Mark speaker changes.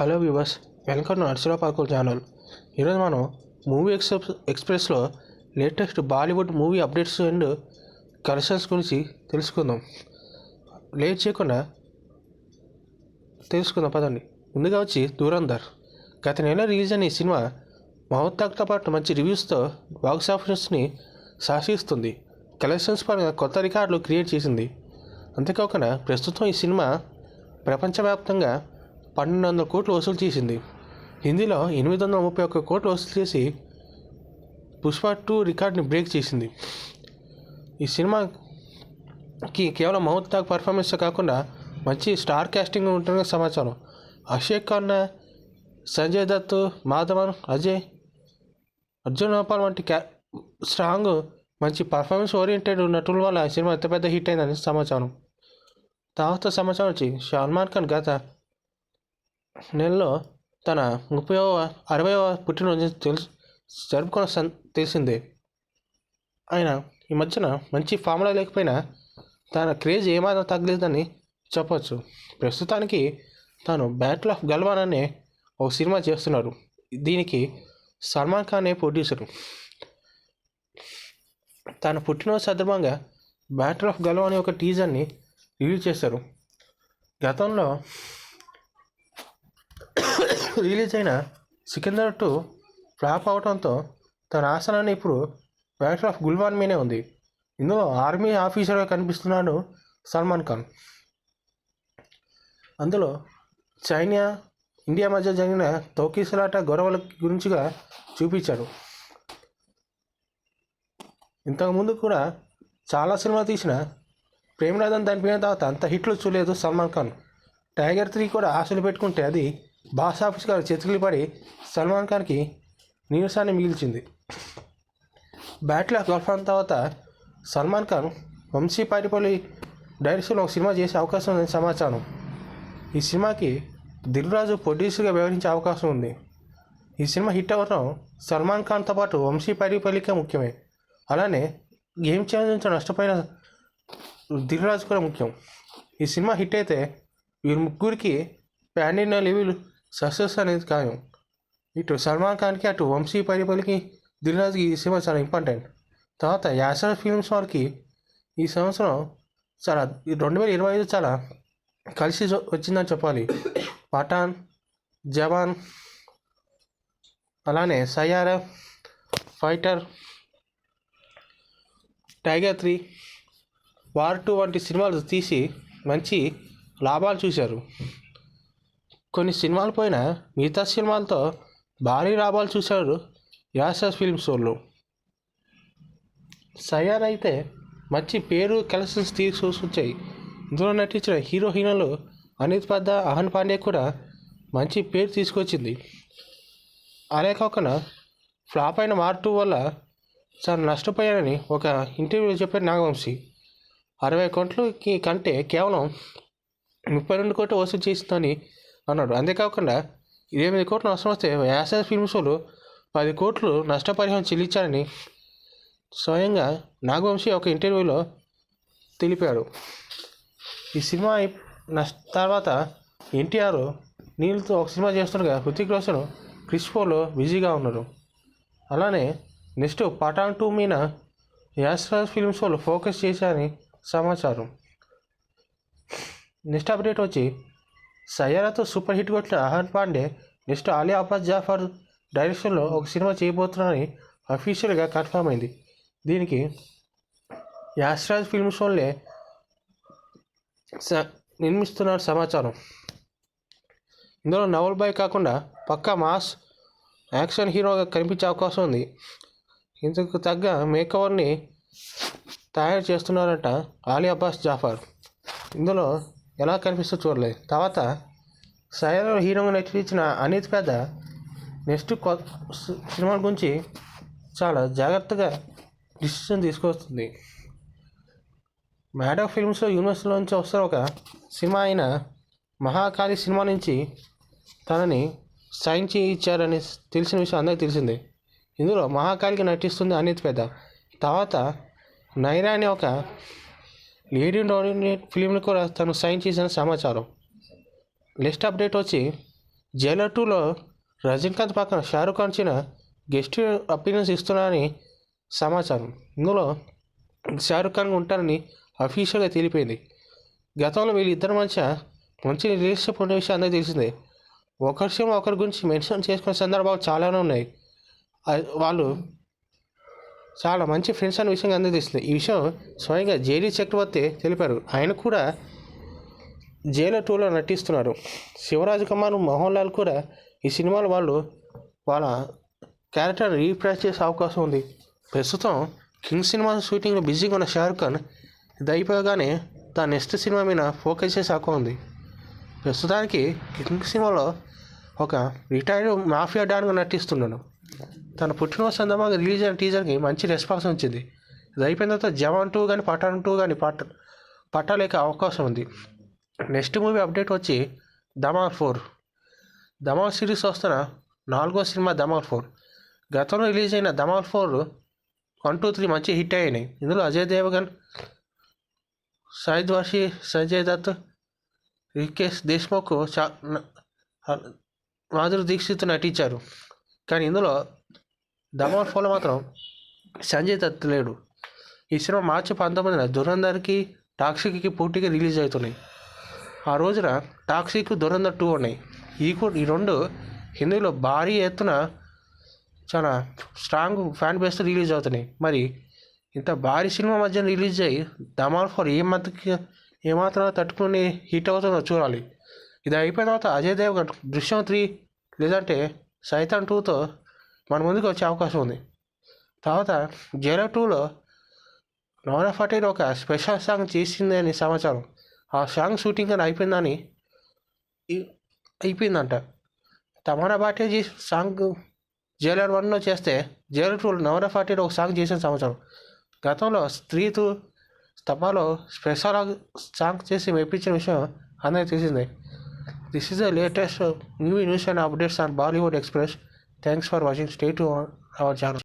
Speaker 1: Hello viewers, welcome to నర్సరా పార్కుల్ channel. ఈరోజు మనం మూవీ ఎక్స్ప్రెస్లో latest Bollywood movie updates and collections గురించి తెలుసుకుందాం. లేట్ చేయకుండా తెలుసుకుందాం పదండి. ముందుగా వచ్చి ధురంధర్. గత నెల రిలీజ్ అయిన ఈ సినిమా మహోత్సాహంతో పాటు మంచి రివ్యూస్తో బాక్స్ ఆఫీస్ని శాసిస్తుంది. కలెక్షన్స్ పరంగా కొత్త రికార్డులు క్రియేట్ చేసింది. అంతేకాకుండా ప్రస్తుతం ఈ సినిమా ప్రపంచవ్యాప్తంగా 1200 కోట్లు వసూలు చేసింది. హిందీలో 831 కోట్లు వసూలు చేసి పుష్ప 2 రికార్డ్ని బ్రేక్ చేసింది. ఈ సినిమాకి కేవలం మహోత్సాహ్ పర్ఫార్మెన్స్ కాకుండా మంచి స్టార్ కాస్టింగ్ ఉంటుందని సమాచారం. అక్షయ్ ఖన్నా, సంజయ్ దత్, మాధవన్, అజయ్, అర్జున్ రాంపాల్ వంటి స్ట్రాంగ్ మంచి పర్ఫార్మెన్స్ ఓరియంటెడ్ నటుల వల్ల ఈ సినిమా ఎంత పెద్ద హిట్ అయిందని సమాచారం. తర్వాత సమాచారం వచ్చి సల్మాన్ ఖాన్ గత నెలలో తన 60వ పుట్టినరోజు జరుపుకున్న తెలిసిందే. ఆయన ఈ మధ్యన మంచి ఫామ్లో లేకపోయినా తన క్రేజ్ ఏమాత్రం తగ్గలేదని చెప్పవచ్చు. ప్రస్తుతానికి తాను బ్యాటిల్ ఆఫ్ గల్వాన్ అనే ఒక సినిమా చేస్తున్నారు. దీనికి సల్మాన్ ఖానే ప్రొడ్యూసరు. తన పుట్టినరోజు సందర్భంగా బ్యాటిల్ ఆఫ్ గల్వాన్ అనే ఒక టీజర్ని రిలీజ్ చేశారు. గతంలో రిలీజ్ అయిన సికిందర్ 2 ఫ్లాప్ అవడంతో తన ఆసనాన్ని ఇప్పుడు బ్యాటిల్ ఆఫ్ గుల్వాన్ మీదే ఉంది. ఇందులో ఆర్మీ ఆఫీసర్గా కనిపిస్తున్నాడు సల్మాన్ ఖాన్. అందులో చైనా, ఇండియా మధ్య జరిగిన తోకీసలాట గొడవల గురించిగా చూపించాడు. ఇంతకుముందు కూడా చాలా సినిమా తీసిన ప్రేమనాథన్ దానిపోయిన తర్వాత అంత హిట్లు చూడలేదు సల్మాన్ ఖాన్. టైగర్ 3 కూడా ఆశలు పెట్టుకుంటే అది బాక్స్ ఆఫీస్ గారు చేతులు పడి సల్మాన్ ఖాన్కి నీరసాన్ని మిగిల్చింది. బ్యాటిల్ ఆఫ్ గల్వాన్ తర్వాత సల్మాన్ ఖాన్ వంశీ పాటిపల్లి డైరెక్షన్లో ఒక సినిమా చేసే అవకాశం ఉందని సమాచారం. ఈ సినిమాకి దిల్ రాజు ప్రొడ్యూసర్గా వ్యవహరించే అవకాశం ఉంది. ఈ సినిమా హిట్ అవ్వడం సల్మాన్ ఖాన్తో పాటు వంశీ పాటిపల్లికే ముఖ్యమే. అలానే గేమ్ చేంజర్ నష్టపోయిన దిల్ రాజు కూడా ముఖ్యం. ఈ సినిమా హిట్ అయితే వీరి ముగ్గురికి పాన్ ఇండియా లెవెల్ సక్సెస్ అనేది ఖాయం. ఇటు సల్మాన్ ఖాన్కి, అటు వంశీ పాటిపల్లికి, దిల్ రాజుకి ఈ సినిమా చాలా ఇంపార్టెంట్. తర్వాత యాసర్ ఫిల్మ్స్ వారికి ఈ సంవత్సరం చాలా 2025 చాలా కలిసి వచ్చిందని చెప్పాలి. పఠాన్, జవాన్, అలానే సయ్యారా, ఫైటర్, టైగర్ 3, వార్ 2 వంటి సినిమాలు తీసి మంచి లాభాలు చూశారు. కొన్ని సినిమాలు పోయినా మిగతా సినిమాలతో భారీ లాభాలు చూశారు యాసర్ ఫిల్మ్స్ వాళ్ళు. సయ్యారా అయితే మంచి పేరు కలెక్షన్స్ తీసుకొచ్చాయి. ఇందులో నటించిన హీరోయిన్లు అనిత్ పద్ద, అహన్ పాండే కూడా మంచి పేరు తీసుకొచ్చింది. అదే కాకుండా ఫ్లాప్ అయిన వార్ 2 వల్ల చాలా నష్టపోయారని ఒక ఇంటర్వ్యూలో చెప్పారు నాగవంశీ. 60 కోట్లకి కంటే కేవలం 32 కోట్లు వసూలు చేసిందని అన్నాడు. అంతేకాకుండా 8 కోట్లు నష్టం వస్తే యాసర్ ఫిల్మ్స్ వాళ్ళు 10 కోట్లు నష్టపరిహారం చెల్లించారని స్వయంగా నాగవంశీ ఒక ఇంటర్వ్యూలో తెలిపాడు. ఈ సినిమా తర్వాత ఎన్టీఆర్ నీళ్ళతో ఒక సినిమా చేస్తుండగా హృతిక్ రోషన్ క్రిష్ పోలో బిజీగా ఉన్నారు. అలానే నెక్స్ట్ పఠాన్ 2 మీద యాసర్ ఫిల్మ్స్ వాళ్ళు ఫోకస్ చేశారని సమాచారం. నెక్స్ట్ అప్డేట్ వచ్చి సయ్యారాతో సూపర్ హిట్ కొట్టిన అహన్ పాండే నెక్స్ట్ అలీ అబ్బాస్ జాఫర్ డైరెక్షన్లో ఒక సినిమా చేయబోతున్నారని అఫీషియల్గా కన్ఫర్మ్ అయింది. దీనికి యాస్రాజ్ ఫిల్మ్స్ వాళ్ళే నిర్మిస్తున్నారు సమాచారం. ఇందులో నవల్ బాయ్ కాకుండా పక్కా మాస్ యాక్షన్ హీరోగా కనిపించే అవకాశం ఉంది. ఇందుకు తగ్గ మేకవర్ని తయారు చేస్తున్నారట అలీ అబ్బాస్ జాఫర్. ఇందులో ఎలా కనిపిస్తూ చూడలేదు. తర్వాత సయ్యారా హీరోగా నటించిన అనిత్ పెద్ద నెక్స్ట్ సినిమా గురించి చాలా జాగ్రత్తగా డిసిషన్ తీసుకొస్తుంది. మ్యాడ్ ఆఫ్ ఫిల్మ్స్లో యూనివర్స్లో నుంచి వస్తున్న ఒక సినిమా అయిన మహాకాళి సినిమా నుంచి తనని సైన్ చేయించారని తెలిసిన విషయం అందరికీ తెలిసిందే. ఇందులో మహాకాళికి నటిస్తుంది అనిత్ పెద్ద. తర్వాత నైరా అనే ఒక లీడింగ్ డోమినేట్ ఫిలింలు కూడా తను సైన్ చేసిన సమాచారం. నెక్స్ట్ అప్డేట్ వచ్చి జైలర్ 2లో రజనీకాంత్ పక్కన షారుఖ్ ఖాన్ గెస్ట్ అపీరెన్స్ ఇస్తున్నారని సమాచారం. ఇందులో షారుఖ్ ఖాన్ ఉంటారని అఫీషియల్గా తెలిపింది. గతంలో వీళ్ళిద్దరి మధ్య మంచి రిలేషన్షిప్ ఉన్న విషయం అందరికీ తెలిసిందే. ఒకరి సినిమా ఒకరి గురించి మెన్షన్ చేసుకునే సందర్భాలు చాలానే ఉన్నాయి. వాళ్ళు చాలా మంచి ఫ్రెండ్స్ అనే విషయం అందరికీ తెలిసిందే. ఈ విషయం స్వయంగా జేడీ చక్రవర్తి తెలిపారు. ఆయన కూడా జైలర్ 2లో నటిస్తున్నారు. శివరాజ్ కుమార్, మోహన్ లాల్ కూడా ఈ సినిమాలో వాళ్ళ క్యారెక్టర్ని రీప్రైజ్ చేసే అవకాశం ఉంది. ప్రస్తుతం కింగ్ సినిమా షూటింగ్లో బిజీగా ఉన్న షారుఖ్ ఖాన్ ఇది అయిపోగానే తన నెక్స్ట్ సినిమా మీద ఫోకస్ చేసే అవకాశం ఉంది. ప్రస్తుతానికి కింగ్ సినిమాలో ఒక రిటైర్డ్ మాఫియా డాన్గా నటిస్తున్నాడు. తన పుట్టినరోజు సందర్భంగా రిలీజ్ అయిన టీజర్కి మంచి రెస్పాన్స్ వచ్చింది. ఇది అయిపోయిన తర్వాత జవాన్ 2 కానీ పఠాన్ 2 కానీ పట్టాలేక అవకాశం ఉంది. నెక్స్ట్ మూవీ అప్డేట్ వచ్చి ధమాల్ 4. ధమాల్ సిరీస్ వస్తున్న 4వ సినిమా ధమాల్ 4. గతంలో రిలీజ్ అయిన ధమాల్ 4 1, 2, 3 మంచి హిట్ అయినాయి. ఇందులో అజయ్ దేవగన్, షాహిద్ వర్షి, సంజయ్ దత్, రికేష్ దేశ్ముఖ్, మాధురి దీక్షిత్ నటించారు. కానీ ఇందులో ధమాల్ 4లో మాత్రం సంజయ్ దత్ లేడు. ఈ సినిమా మార్చి 19న దురంధర్కి, టాక్సిక్కి పోటీగా రిలీజ్ అవుతున్నాయి. ఆ రోజున టాక్సిక్, దురంధర్ 2 ఉన్నాయి. ఈ రెండు హిందీలో భారీ ఎత్తున చాలా స్ట్రాంగ్ ఫ్యాన్ బేస్తో రిలీజ్ అవుతున్నాయి. మరి ఇంత భారీ సినిమా మధ్య రిలీజ్ అయ్యి ధమాల్ 4 ఏమాత్రం తట్టుకుని హిట్ అవుతుందో చూడాలి. ఇది అయిపోయిన తర్వాత అజయ్ దేవగన్ దృశ్యం 3 లేదంటే సైతాన్ 2తో మన ముందుకు వచ్చే అవకాశం ఉంది. తర్వాత జైలర్ 2లో నోరా ఫటేల్ ఒక స్పెషల్ సాంగ్ చేసింది అని సమాచారం. ఆ సాంగ్ షూటింగ్ అని అయిపోయిందంట. తమన్నా బాటే సాంగ్ జైలర్ 1లో చేస్తే జైలర్ 2లో నోరా ఫటేల్ ఒక సాంగ్ చేసిన సమాచారం. గతంలో స్త్రీతో తపాలో స్పెషల్ సాంగ్ చేసి మెప్పించిన విషయం అందరికీ తెలిసిందే. This is the latest new news and updates on Bollywood express. Thanks for watching. Stay to our channel.